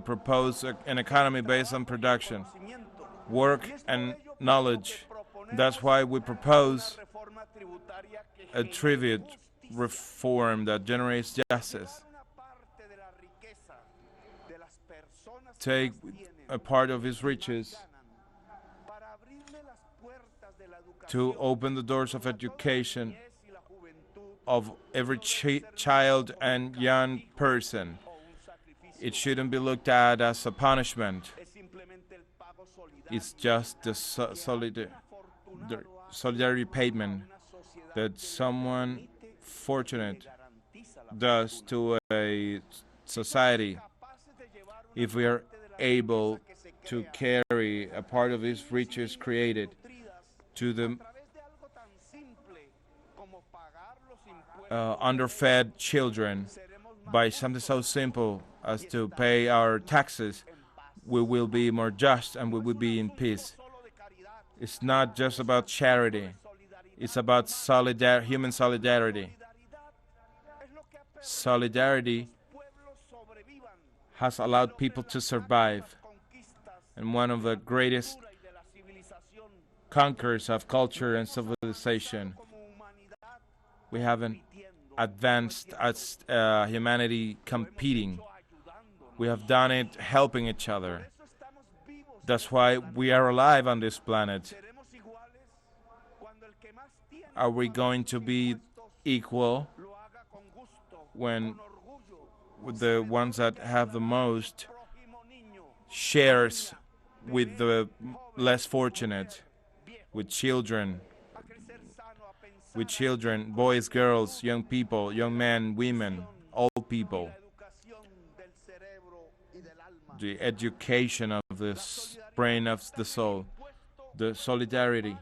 propose an economy based on production, work, and knowledge. That's why we propose a tribute reform that generates justice. Take a part of his riches to open the doors of education of every child and young person. It shouldn't be looked at as a punishment. It's just the solidarity payment that someone fortunate does to a society. If we are able to carry a part of these riches created to the underfed children by something so simple as to pay our taxes, we will be more just and we will be in peace. It's not just about charity. It's about human solidarity. Solidarity has allowed people to survive. And one of the greatest conquerors of culture and civilization, we haven't advanced as humanity competing. We have done it helping each other. That's why we are alive on this planet. Are we going to be equal when the ones that have the most shares with the less fortunate, with children, boys, girls, young people, young men, women, old people? The education of the brain, of the soul, the solidarity.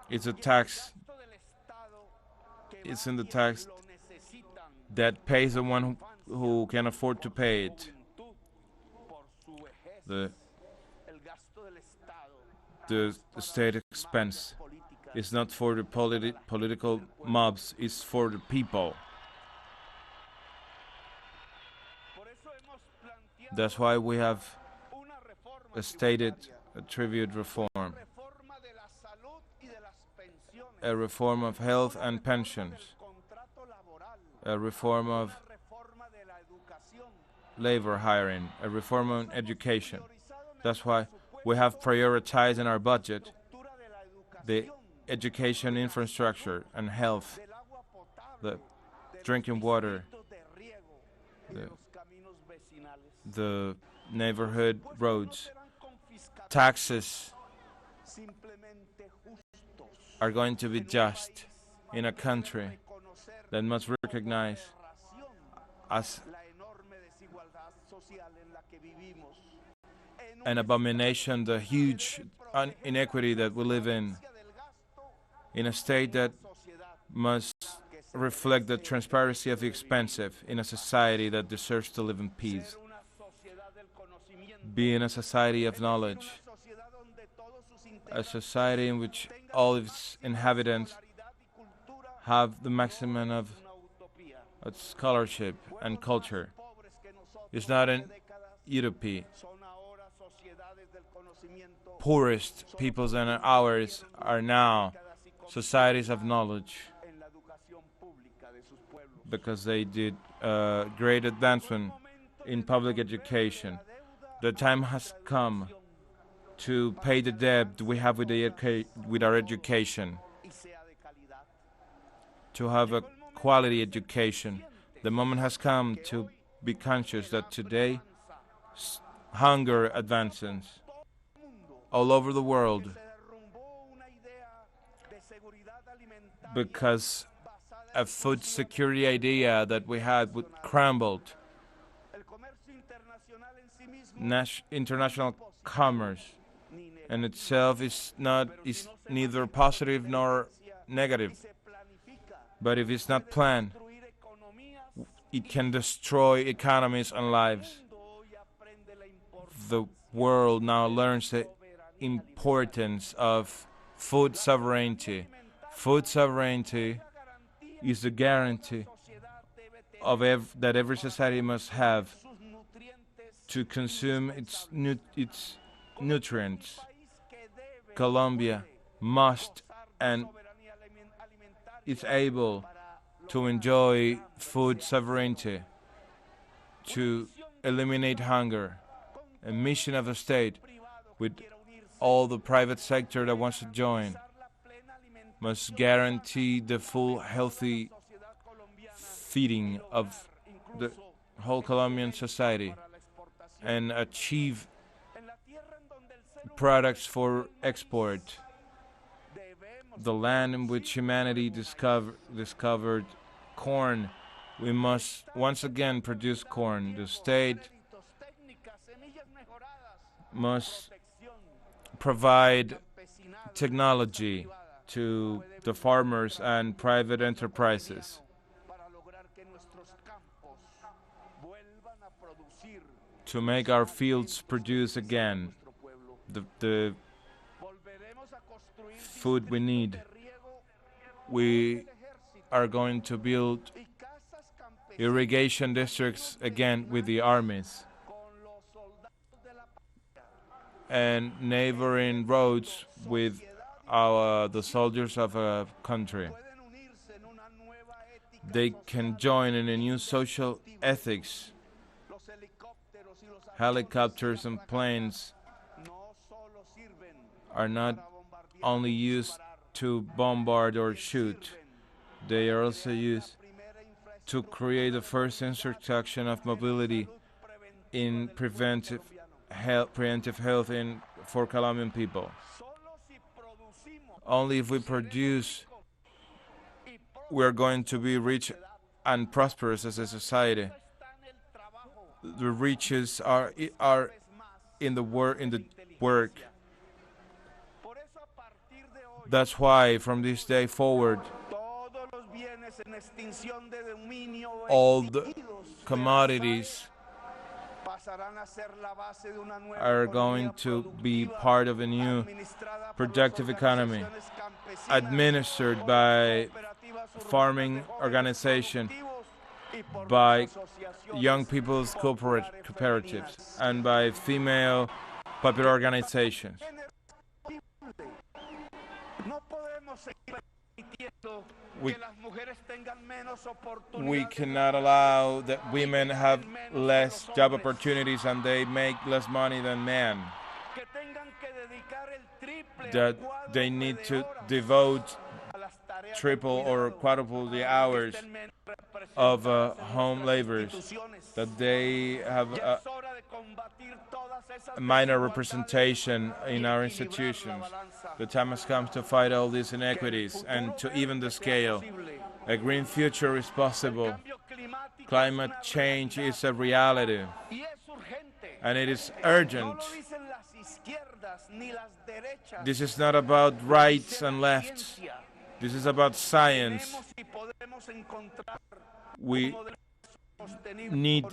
It's a tax. It's in the tax that pays the one who can afford to pay it. The state expense is not for the political mobs, it's for the people. That's why we have stated a tribute reform, a reform of health and pensions, a reform of labor hiring, a reform on education. That's why we have prioritized in our budget the education infrastructure and health, the drinking water, the neighborhood roads. Taxes are going to be just in a country that must recognize as an abomination the huge inequity that we live in a state that must reflect the transparency of the expensive, in a society that deserves to live in peace. Be in a society of knowledge, a society in which all its inhabitants have the maximum of scholarship and culture. It's not an utopia. Poorest peoples than ours are now societies of knowledge because they did great advancement in public education. The time has come to pay the debt we have with our education, to have a quality education. The moment has come to be conscious that today hunger advances all over the world because a food security idea that we had crumbled. International commerce in itself is neither positive nor negative. But if it's not planned, it can destroy economies and lives. The world now learns the importance of food sovereignty. Food sovereignty is the guarantee of that every society must have to consume its nutrients. Colombia must and is able to enjoy food sovereignty, to eliminate hunger. A mission of the state, with all the private sector that wants to join, must guarantee the full healthy feeding of the whole Colombian society and achieve products for export. The land in which humanity discovered corn, we must once again produce corn. The state must provide technology to the farmers and private enterprises to make our fields produce again the food we need. We are going to build irrigation districts again with the armies and neighboring roads with the soldiers of a country. They can join in a new social ethics. Helicopters and planes are not only used to bombard or shoot, they are also used to create the first introduction of mobility in preventive health for Colombian people. Only if we produce, we are going to be rich and prosperous as a society. The riches are in the work. That's why from this day forward, all the commodities are going to be part of a new productive economy administered by farming organization, by young people's cooperatives, and by female popular organizations. We cannot allow that women have less job opportunities and they make less money than men. That they need to devote triple or quadruple the hours of home laborers, that they have a minor representation in our institutions. The time has come to fight all these inequities and to even the scale. A green future is possible. Climate change is a reality, and it is urgent. This is not about rights and lefts. This is about science. We need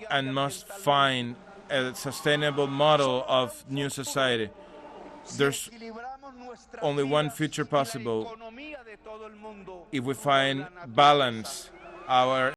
and must find a sustainable model of new society. There's only one future possible if we find balance. Our